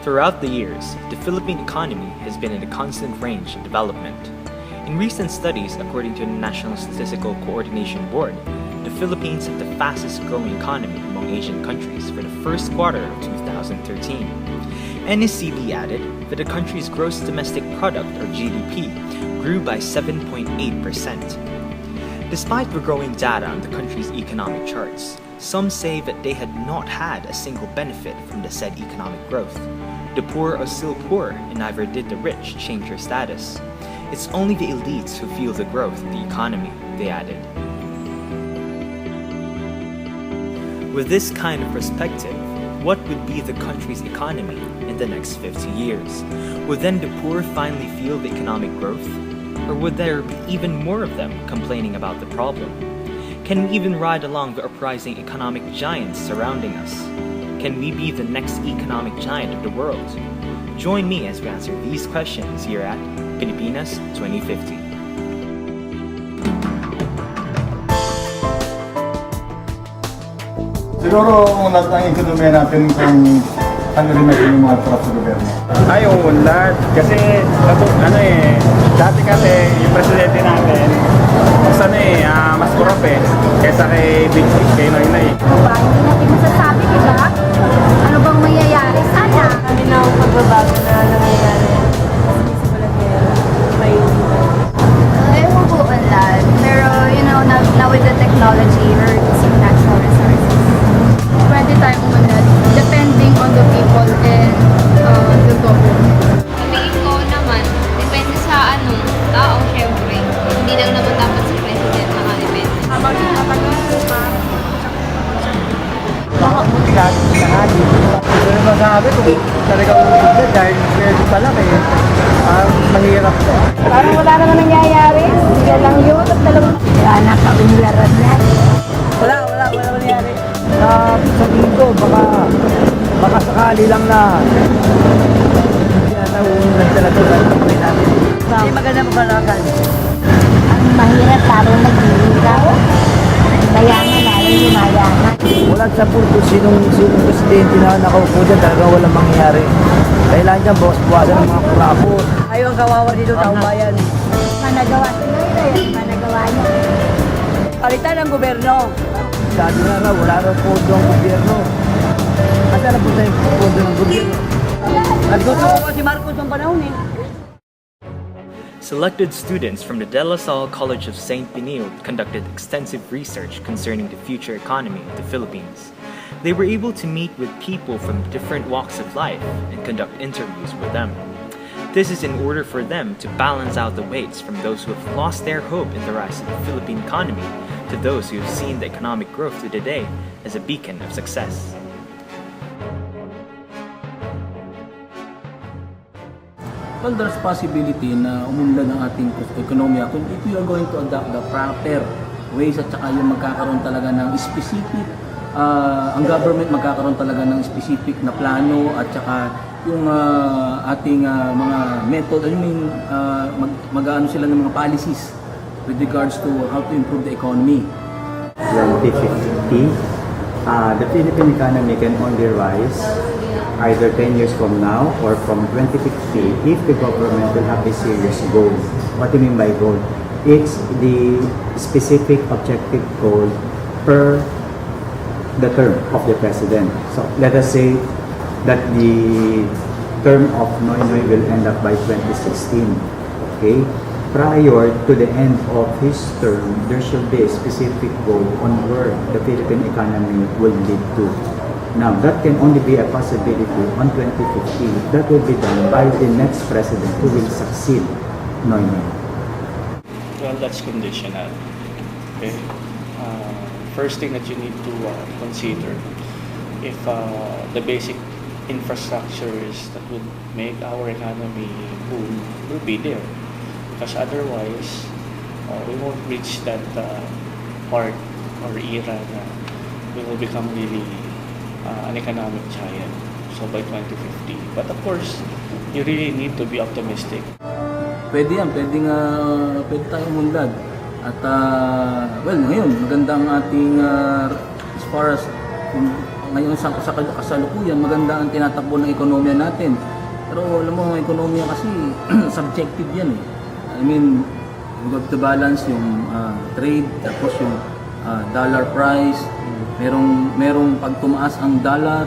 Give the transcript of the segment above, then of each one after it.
Throughout the years, the Philippine economy has been in a constant range of development. In recent studies, according to the National Statistical Coordination Board, the Philippines had the fastest growing economy among Asian countries for the first quarter of 2013. NSCB added that the country's gross domestic product, or GDP, grew by 7.8%. Despite the growing data on the country's economic charts, some say that they had not had a single benefit from the said economic growth. The poor are still poor, and neither did the rich change their status. It's only the elites who feel the growth of the economy, they added. With this kind of perspective, what would be the country's economy in the next 50 years? Would then the poor finally feel the economic growth? Or would there be even more of them complaining about the problem? Can we even ride along the uprising economic giants surrounding us? Can we be the next economic giant of the world? Join me as we answer these questions here at Pilipinas 2050. Siguro unat ang ekonomiya natin kung ano rin natin yung mga trap sa gobyerno. Ay, unlad. Kasi, dati kasi yung presidente natin, mas kurap kesa kay Big Fish, kay Noynoy. Hindi natin masasabi, di ba? Ano bang mangyayari? Sana! Kami na ang pagbabago na nangyayari. Kasi sa Palagera, may Ewan ko, unlad. Pero, now with the technology, we're using natural resources. Pwede tayong umunlad, depending on the people and the government. Tingin ko naman, depende sa tao, syempre. Hindi lang naman dapat sa president nakadepende. habang tinatagal, Baka buti lahat sa hali. Pero masabi kung talagang umigda dahil pwede pala mahirap to. parang wala naman nangyayari. Yan lang yun at talagang Kaya nakaunlaran na. Wala nangyari. Sa dito, baka sakali lang na hindi na nauunan sila to dahil kapay natin. Hindi maganda magkalakan. Ang mahirap, parang naghihirap. Bayanan, lalo lumayanan. Wala sa pulpo sinong presidente na nakaupo dyan, talagang walang mangyayari. Kailangan dyan, bawasan ng mga kurapot. Ayaw ang kawawa dito, taong bayan. Managawa sila yun, managawa niya. Palitan ang gobyerno. Sabi nga raw, wala raw pondo ang gobyerno. Kasi na po tayo pondo ng gobyerno. Nagtutuwa ko si Marcos ng panahon Selected students from the De La Salle College of St. Benilde conducted extensive research concerning the future economy of the Philippines. They were able to meet with people from different walks of life and conduct interviews with them. This is in order for them to balance out the weights from those who have lost their hope in the rise of the Philippine economy to those who have seen the economic growth of today as a beacon of success. Well, there's possibility na umunlad ang ating ekonomiya kung if we are going to adopt the proper ways at saka yung magkakaroon talaga ng specific, ang government magkakaroon talaga ng specific na plano at saka yung ating mga method, mag-ano sila ng mga policies with regards to how to improve the economy. 2050, the Philippine economy can only rise either 10 years from now or from 2050 if the government will have a serious goal. What do you mean by goal? It's the specific objective goal per the term of the president. So let us say that the term of Noynoy will end up by 2016. Okay? Prior to the end of his term, there should be a specific goal on where the Philippine economy will lead to. Now, that can only be a possibility on 2050. That will be done by the next president who will succeed Noynoy. Well, that's conditional. Okay. First thing that you need to consider if the basic infrastructures that would make our economy boom will be there. Because otherwise, we won't reach that part or era na we will become really an economic giant. So by 2050. But of course, you really need to be optimistic. Pwede yan, pwede tayong umunlad. At well, ngayon, maganda ang ating as far as ngayon sa kasalukuyan, maganda ang tinatakbo ng ekonomiya natin. Pero alam mo, ang ekonomiya kasi subjective yan eh. I mean, you have to balance yung trade, tapos yung dollar price. Merong pag tumaas ang dollar,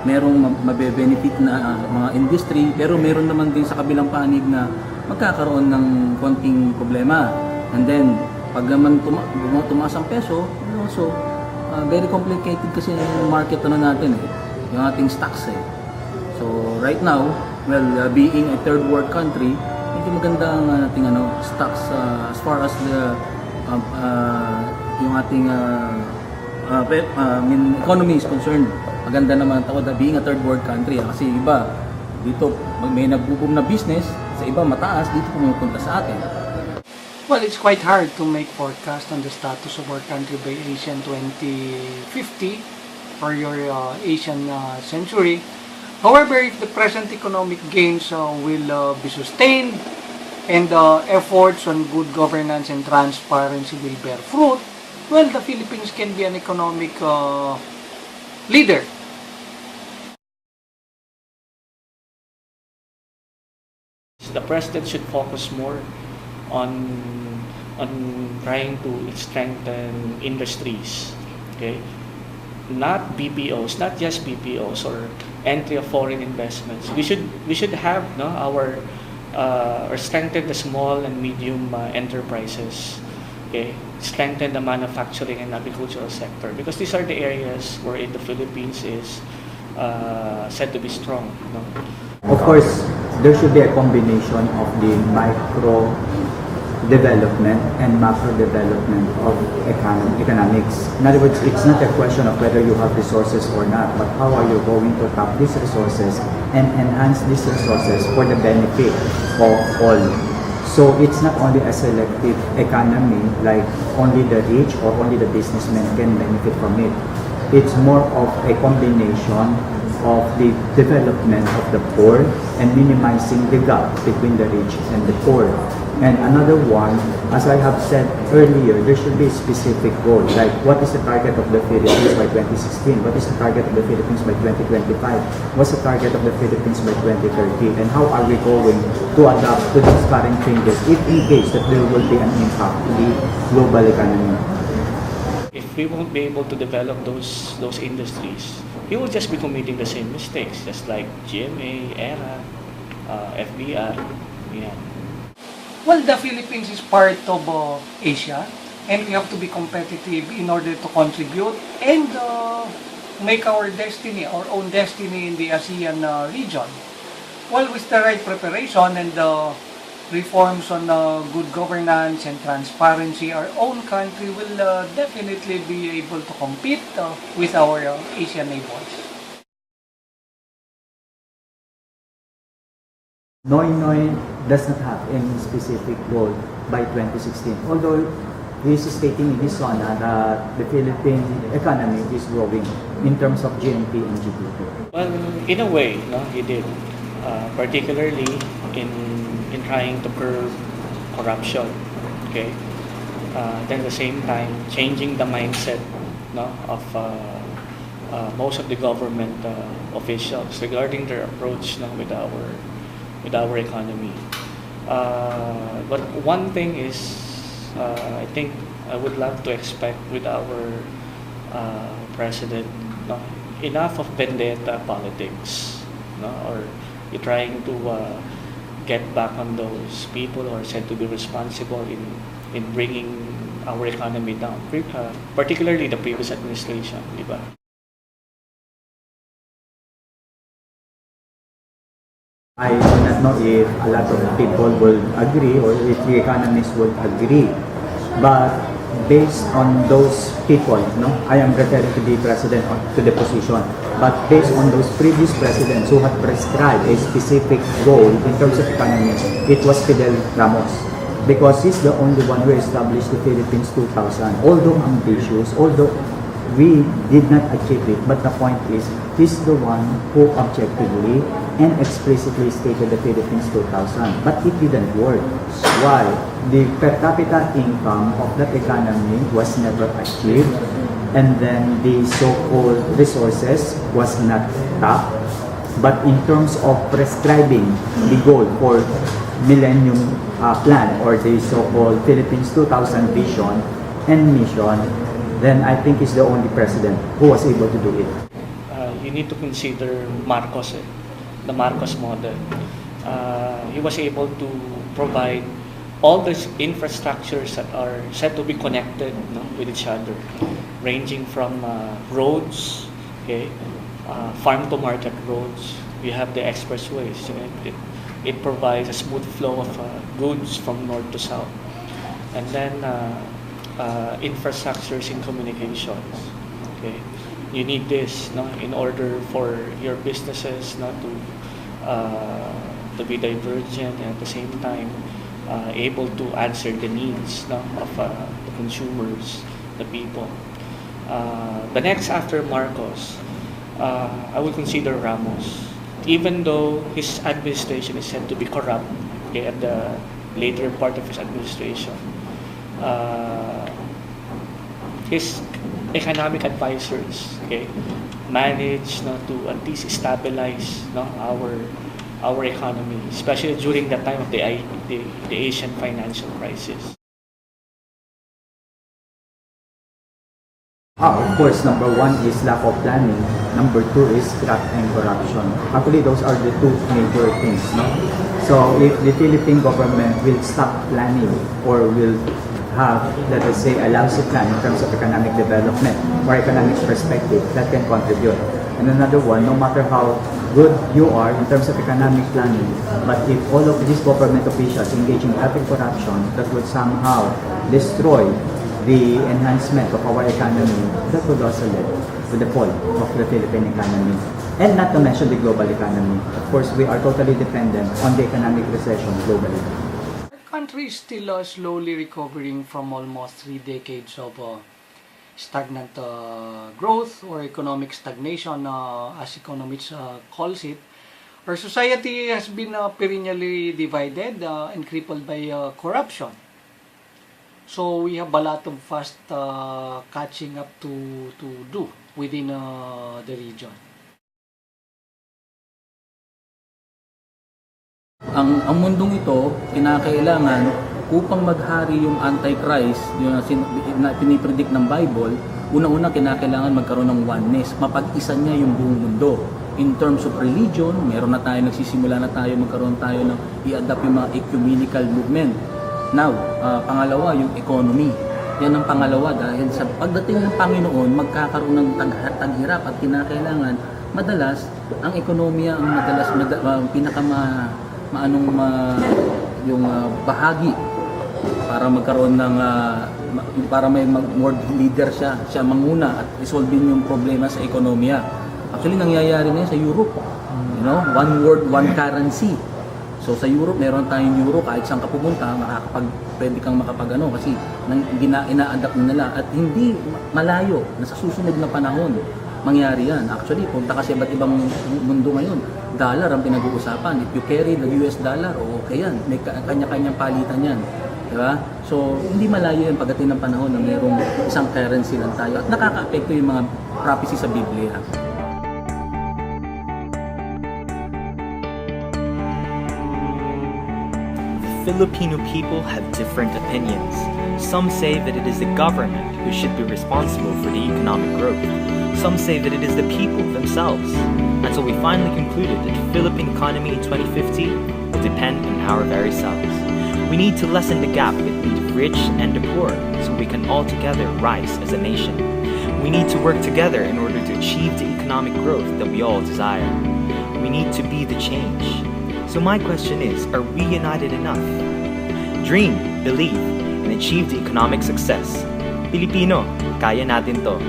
merong mabe-benefit na mga industry, pero meron naman din sa kabilang panig na magkakaroon ng konting problema. And then, pag naman tumaas ang peso, also, very complicated kasi yung market natin eh, yung ating stocks eh. So, right now, well, being a third world country, medyo maganda ang ating stocks as far as the yung ating economy is concerned. Maganda naman ang tawag na being a third world country kasi iba dito may nagbo-boom na business, sa iba mataas, dito pumupunta sa atin. Well, it's quite hard to make forecast on the status of our country by Asian 2050 or your Asian century. However, if the present economic gains will be sustained and efforts on good governance and transparency will bear fruit, well, the Philippines can be an economic leader. The president should focus more on trying to strengthen industries, okay? Not BPOs, not just BPOs or entry of foreign investments. We should have our or strengthen the small and medium enterprises, okay? Strengthen the manufacturing and agricultural sector because these are the areas where the Philippines is said to be strong. Of course, there should be a combination of the micro development and macro development of economics. In other words, it's not a question of whether you have resources or not, but how are you going to tap these resources and enhance these resources for the benefit of all. So it's not only a selective economy, like only the rich or only the businessmen can benefit from it. It's more of a combination of the development of the poor and minimizing the gap between the rich and the poor. And another one, as I have said earlier, there should be a specific goal, like what is the target of the Philippines by 2016? What is the target of the Philippines by 2025? What's the target of the Philippines by 2030? And how are we going to adapt to these current changes if in case that there will be an impact in the global economy? If we won't be able to develop those industries, we will just be committing the same mistakes, just like GMA, ERA, FBI. Yeah. Well, the Philippines is part of Asia, and we have to be competitive in order to contribute and make our destiny, our own destiny in the ASEAN region. Well, with the right preparation and reforms on good governance and transparency, our own country will definitely be able to compete with our Asian neighbors. Noy does not have any specific goal by 2016. Although he is stating in his SONA that the Philippine economy is growing in terms of GNP and GDP. Well, in a way, he did, particularly in trying to curb corruption. Okay, then at the same time, changing the mindset of most of the government officials regarding their approach with our economy. But one thing is, I think I would love to expect with our president, enough of vendetta politics, or you're trying to get back on those people who are said to be responsible in bringing our economy down, particularly the previous administration, di ba? I do not know if a lot of people will agree or if the economists would agree. But based on those people, I am referring to the president to the position. But based on those previous presidents who had prescribed a specific goal in terms of economy, it was Fidel Ramos. Because he's the only one who established the Philippines 2000. Although ambitious, although we did not achieve it, but the point is, he's the one who objectively and explicitly stated the Philippines 2000. But it didn't work. Why? The per capita income of that economy was never achieved. and then the so-called resources was not tapped. But in terms of prescribing the goal for Millennium Plan or the so-called Philippines 2000 vision and mission, then I think he's the only president who was able to do it. You need to consider Marcos, the Marcos model. He was able to provide all these infrastructures that are said to be connected, no, with each other, ranging from roads, okay, farm to market roads. We have the expressways. You know, it provides a smooth flow of goods from north to south, and then infrastructures in communications. Okay, you need this, no, in order for your businesses not to be divergent and at the same time able to answer the needs, no, of the consumers, the people. The next after Marcos, I would consider Ramos. Even though his administration is said to be corrupt, okay, at the later part of his administration, his economic advisors, okay, managed, no, to at least stabilize, no, our economy, especially during the time of the Asian financial crisis. Of course, number one is lack of planning. Number two is graft and corruption. Actually, those are the two major things. No? So, if the Philippine government will stop planning or will have, let us say, a lousy plan in terms of economic development or economic perspective, that can contribute. And another one, no matter how good you are in terms of economic planning, but if all of these government officials engage in graft and corruption, that would somehow destroy the enhancement of our economy, that would also lead to the fall of the Philippine economy. And not to mention the global economy. Of course, we are totally dependent on the economic recession globally. The country is still slowly recovering from almost 3 decades of stagnant growth or economic stagnation, as economists calls it. Our society has been perennially divided and crippled by corruption. So we have a lot of fast catching up to do within the region. Ang mundong ito, kinakailangan upang maghari yung Antichrist, yung na pinipredict ng Bible, unang-una kinakailangan magkaroon ng oneness, mapag-isa niya yung buong mundo. In terms of religion, meron na tayo, nagsisimula na tayo, magkaroon tayo ng i-adapt yung mga ecumenical movement. Now, pangalawa, yung economy. Yan ang pangalawa dahil sa pagdating ng Panginoon, magkakaroon ng taghirap at kinakailangan, madalas, ang ekonomiya ang madalas yung bahagi para magkaroon ng para may world leader siya manguna at resolving yung problema sa ekonomiya. Actually, nangyayari na yan sa Europe. You know, one world, one currency. So sa Europe, meron tayong euro, kahit saan ka pumunta, pwede kang kasi ina-adapt na nila at hindi malayo na sa susunod na panahon mangyari yan. Actually, punta kasi iba't ibang mundo ngayon, dollar ang pinag-uusapan. If you carry the US dollar, okay yan, may kanya-kanyang palitan yan. Diba? So, hindi malayo yan pagdating ng panahon na mayroong isang currency lang tayo at nakaka-apekto yung mga prophecy sa Biblia. Filipino people have different opinions. Some say that it is the government who should be responsible for the economic growth. Some say that it is the people themselves. Until we finally concluded that the Philippine economy in 2050 will depend on our very selves. We need to lessen the gap between the rich and the poor so we can all together rise as a nation. We need to work together in order to achieve the economic growth that we all desire. We need to be the change. So my question is, are we united enough? Dream, believe, and achieve the economic success. Pilipino, kaya natin to.